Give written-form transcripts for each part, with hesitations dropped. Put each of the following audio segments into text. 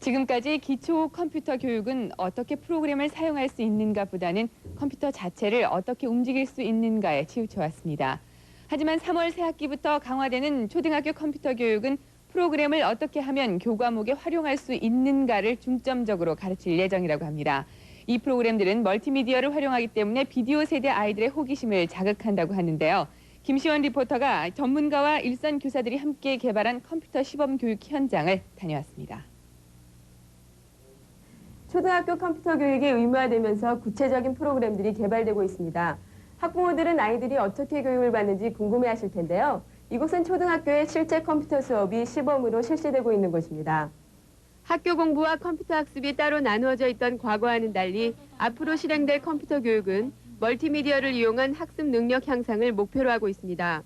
지금까지 기초 컴퓨터 교육은 어떻게 프로그램을 사용할 수 있는가 보다는 컴퓨터 자체를 어떻게 움직일 수 있는가에 치우쳐왔습니다. 하지만 3월 새 학기부터 강화되는 초등학교 컴퓨터 교육은 프로그램을 어떻게 하면 교과목에 활용할 수 있는가를 중점적으로 가르칠 예정이라고 합니다. 이 프로그램들은 멀티미디어를 활용하기 때문에 비디오 세대 아이들의 호기심을 자극한다고 하는데요. 김시원 리포터가 전문가와 일선 교사들이 함께 개발한 컴퓨터 시범 교육 현장을 다녀왔습니다. 초등학교 컴퓨터 교육이 의무화되면서 구체적인 프로그램들이 개발되고 있습니다. 학부모들은 아이들이 어떻게 교육을 받는지 궁금해하실 텐데요. 이곳은 초등학교의 실제 컴퓨터 수업이 시범으로 실시되고 있는 곳입니다. 학교 공부와 컴퓨터 학습이 따로 나누어져 있던 과거와는 달리 앞으로 실행될 컴퓨터 교육은 멀티미디어를 이용한 학습 능력 향상을 목표로 하고 있습니다.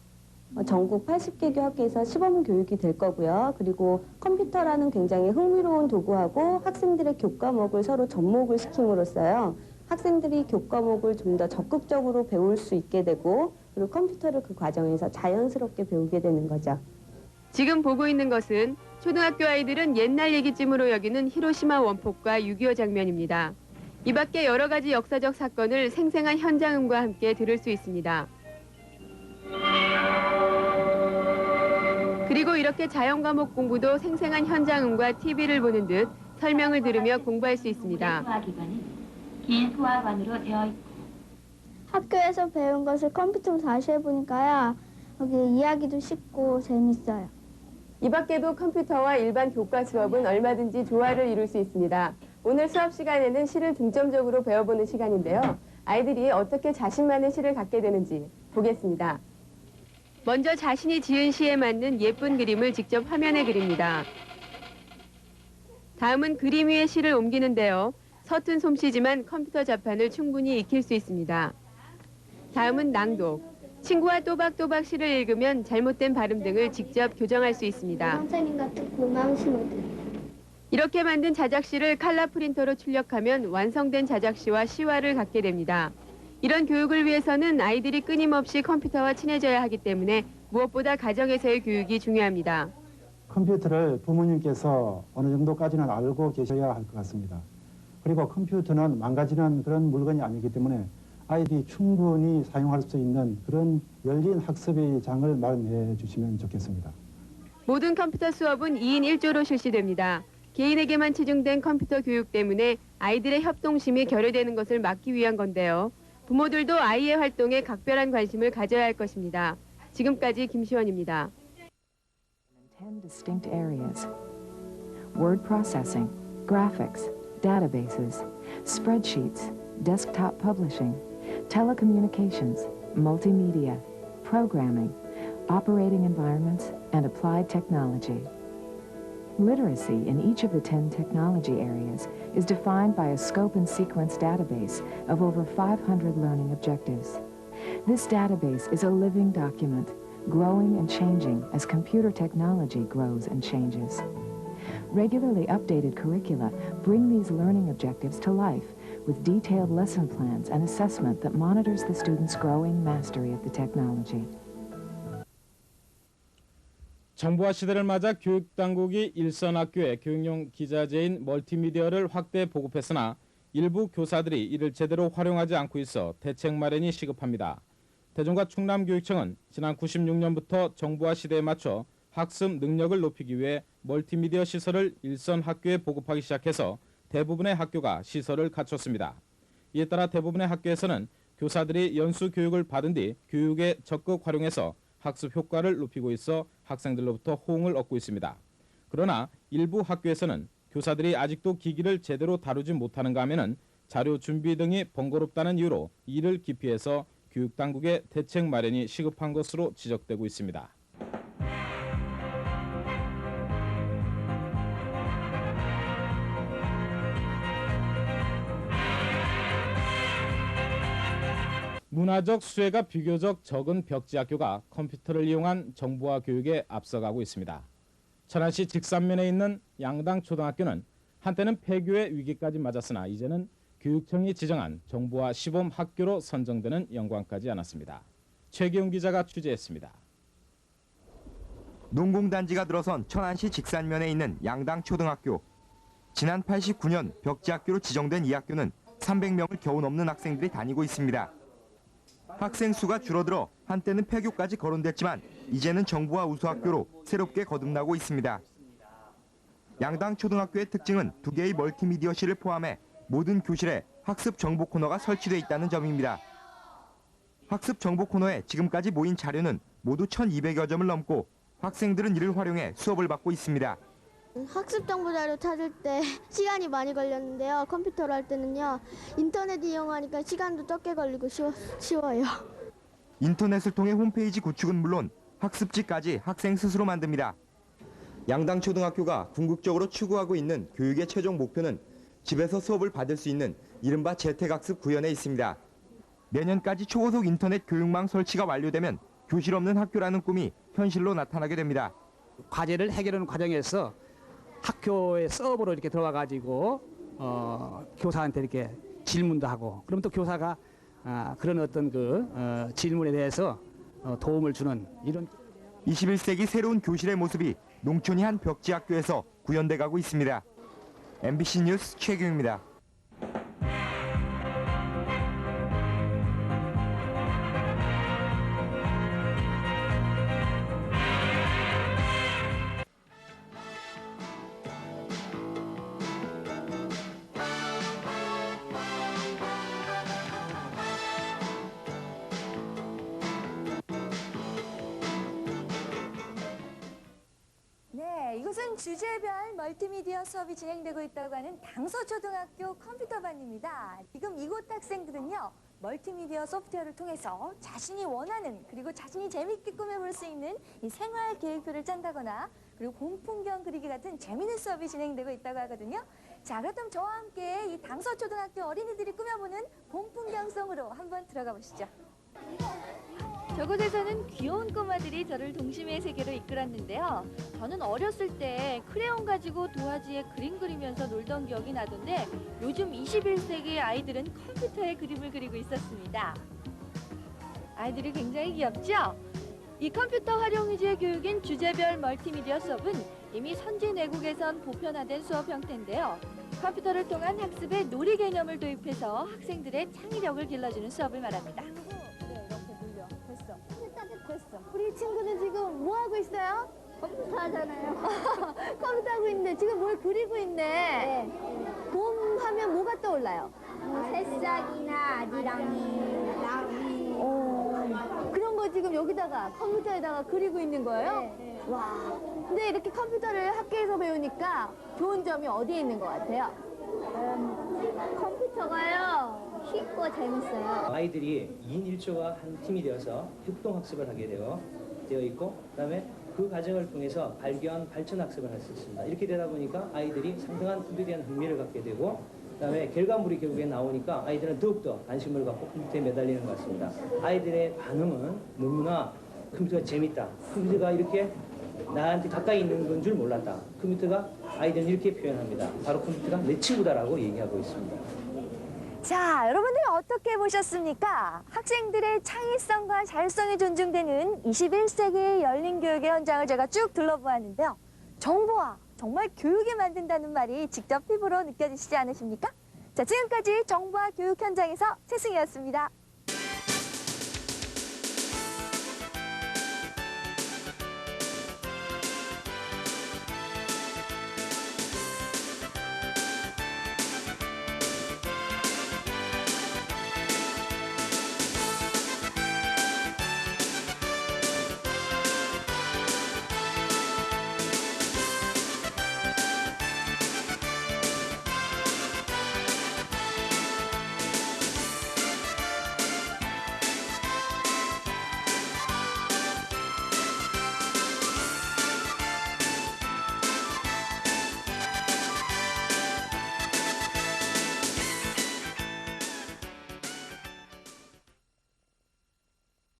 전국 80개 학교에서 시범 교육이 될 거고요. 그리고 컴퓨터라는 굉장히 흥미로운 도구하고 학생들의 교과목을 서로 접목을 시킴으로써요. 학생들이 교과목을 좀 더 적극적으로 배울 수 있게 되고 그리고 컴퓨터를 그 과정에서 자연스럽게 배우게 되는 거죠. 지금 보고 있는 것은 초등학교 아이들은 옛날 얘기쯤으로 여기는 히로시마 원폭과 6.25 장면입니다. 이 밖에 여러 가지 역사적 사건을 생생한 현장음과 함께 들을 수 있습니다. 그리고 이렇게 자연 과목 공부도 생생한 현장음과 TV를 보는 듯 설명을 들으며 공부할 수 있습니다. 긴 소화관으로 되어 있고 학교에서 배운 것을 컴퓨터로 다시 해보니까요. 여기 이야기도 쉽고 재밌어요. 이 밖에도 컴퓨터와 일반 교과 수업은 얼마든지 조화를 이룰 수 있습니다. 오늘 수업 시간에는 시를 중점적으로 배워보는 시간인데요. 아이들이 어떻게 자신만의 시를 갖게 되는지 보겠습니다. 먼저 자신이 지은 시에 맞는 예쁜 그림을 직접 화면에 그립니다. 다음은 그림 위에 시를 옮기는데요. 서툰 솜씨지만 컴퓨터 자판을 충분히 익힐 수 있습니다. 다음은 낭독. 친구와 또박또박 시를 읽으면 잘못된 발음 등을 직접 교정할 수 있습니다. 선생님 같은 고마운 신호들. 이렇게 만든 자작시를 칼라 프린터로 출력하면 완성된 자작시와 시화를 갖게 됩니다. 이런 교육을 위해서는 아이들이 끊임없이 컴퓨터와 친해져야 하기 때문에 무엇보다 가정에서의 교육이 중요합니다. 컴퓨터를 부모님께서 어느 정도까지는 알고 계셔야 할 것 같습니다. 그리고 컴퓨터는 망가지는 그런 물건이 아니기 때문에 아이들이 충분히 사용할 수 있는 그런 열린 학습의 장을 마련해 주시면 좋겠습니다. 모든 컴퓨터 수업은 2인 1조로 실시됩니다. 개인에게만 치중된 컴퓨터 교육 때문에 아이들의 협동심이 결여되는 것을 막기 위한 건데요. 부모들도 아이의 활동에 각별한 관심을 가져야 할 것입니다. 지금까지 김시원입니다. 10 distinct areas: word processing, graphics, databases, spreadsheets, desktop publishing, telecommunications, multimedia, programming, operating environments, and applied technology. Literacy in each of the 10 technology areas is defined by a scope and sequence database of over 500 learning objectives. This database is a living document, growing and changing as computer technology grows and changes. Regularly updated curricula bring these learning objectives to life with detailed lesson plans and assessment that monitors the students' growing mastery of the technology. 정부화 시대를 맞아 교육당국이 일선 학교에 교육용 기자재인 멀티미디어를 확대 보급했으나 일부 교사들이 이를 제대로 활용하지 않고 있어 대책 마련이 시급합니다. 대전과 충남교육청은 지난 96년부터 정부화 시대에 맞춰 학습 능력을 높이기 위해 멀티미디어 시설을 일선 학교에 보급하기 시작해서 대부분의 학교가 시설을 갖췄습니다. 이에 따라 대부분의 학교에서는 교사들이 연수 교육을 받은 뒤 교육에 적극 활용해서 학습 효과를 높이고 있어 학생들로부터 호응을 얻고 있습니다. 그러나 일부 학교에서는 교사들이 아직도 기기를 제대로 다루지 못하는가 하면은 자료 준비 등이 번거롭다는 이유로 이를 기피해서 교육당국의 대책 마련이 시급한 것으로 지적되고 있습니다. 문화적 수혜가 비교적 적은 벽지학교가 컴퓨터를 이용한 정보화 교육에 앞서가고 있습니다. 천안시 직산면에 있는 양당초등학교는 한때는 폐교의 위기까지 맞았으나 이제는 교육청이 지정한 정보화 시범 학교로 선정되는 영광까지 안았습니다. 최기훈 기자가 취재했습니다. 농공단지가 들어선 천안시 직산면에 있는 양당초등학교. 지난 89년 벽지학교로 지정된 이 학교는 300명을 겨우 넘는 학생들이 다니고 있습니다. 학생 수가 줄어들어 한때는 폐교까지 거론됐지만 이제는 정부와 우수학교로 새롭게 거듭나고 있습니다. 양당 초등학교의 특징은 2개의 멀티미디어실을 포함해 모든 교실에 학습 정보 코너가 설치돼 있다는 점입니다. 학습 정보 코너에 지금까지 모인 자료는 모두 1,200여 점을 넘고 학생들은 이를 활용해 수업을 받고 있습니다. 학습 정보 자료 찾을 때 시간이 많이 걸렸는데요. 컴퓨터로 할 때는요. 인터넷 이용하니까 시간도 적게 걸리고 쉬워요. 인터넷을 통해 홈페이지 구축은 물론 학습지까지 학생 스스로 만듭니다. 양당 초등학교가 궁극적으로 추구하고 있는 교육의 최종 목표는 집에서 수업을 받을 수 있는 이른바 재택학습 구현에 있습니다. 내년까지 초고속 인터넷 교육망 설치가 완료되면 교실 없는 학교라는 꿈이 현실로 나타나게 됩니다. 과제를 해결하는 과정에서 학교의 서버로 이렇게 들어가 가지고 교사한테 이렇게 질문도 하고, 그럼 또 교사가 그런 어떤 질문에 대해서 도움을 주는 이런 21세기 새로운 교실의 모습이 농촌이 한 벽지학교에서 구현돼 가고 있습니다. MBC 뉴스 최규입니다. 네, 이곳은 주제별 멀티미디어 수업이 진행되고 있다고 하는 당서초등학교 컴퓨터반입니다. 지금 이곳 학생들은요, 멀티미디어 소프트웨어를 통해서 자신이 원하는, 그리고 자신이 재밌게 꾸며볼 수 있는 이 생활 계획표를 짠다거나 그리고 곰풍경 그리기 같은 재미있는 수업이 진행되고 있다고 하거든요. 자, 그렇다면 저와 함께 이 당서초등학교 어린이들이 꾸며보는 곰풍경송으로 한번 들어가 보시죠. 저곳에서는 귀여운 꼬마들이 저를 동심의 세계로 이끌었는데요. 저는 어렸을 때 크레용 가지고 도화지에 그림 그리면서 놀던 기억이 나던데 요즘 21세기 아이들은 컴퓨터에 그림을 그리고 있었습니다. 아이들이 굉장히 귀엽죠? 이 컴퓨터 활용 위주의 교육인 주제별 멀티미디어 수업은 이미 선진 외국에선 보편화된 수업 형태인데요. 컴퓨터를 통한 학습에 놀이 개념을 도입해서 학생들의 창의력을 길러주는 수업을 말합니다. 됐어. 우리 친구는 지금 뭐 하고 있어요? 컴퓨터 하잖아요. 컴퓨터 하고 있는데 지금 뭘 그리고 있네. 네. 곰 하면 뭐가 떠올라요? 새싹이나 아디랑이, 나비. 그런 거 지금 여기다가 컴퓨터에다가 그리고 있는 거예요? 네. 와. 근데 이렇게 컴퓨터를 학교에서 배우니까 좋은 점이 어디에 있는 것 같아요? 컴퓨터가요. 쉽고 재밌어요. 아이들이 2인 1조가 한 팀이 되어서 협동학습을 하게 되어 있고, 그다음에 그 과정을 통해서 발견, 발전 학습을 할 수 있습니다. 이렇게 되다 보니까 아이들이 상당한 컴퓨터에 대한 흥미를 갖게 되고, 그다음에 결과물이 결국에 나오니까 아이들은 더욱더 관심을 갖고 컴퓨터에 매달리는 것 같습니다. 아이들의 반응은 너무나 컴퓨터가 재밌다. 컴퓨터가 이렇게 나한테 가까이 있는 건 줄 몰랐다. 컴퓨터가 아이들은 이렇게 표현합니다. 바로 컴퓨터가 내 친구다라고 얘기하고 있습니다. 자, 여러분들 어떻게 보셨습니까? 학생들의 창의성과 자율성이 존중되는 21세기의 열린 교육의 현장을 제가 쭉 둘러보았는데요. 정보화, 정말 교육이 만든다는 말이 직접 피부로 느껴지시지 않으십니까? 자, 지금까지 정보화 교육 현장에서 최승희였습니다.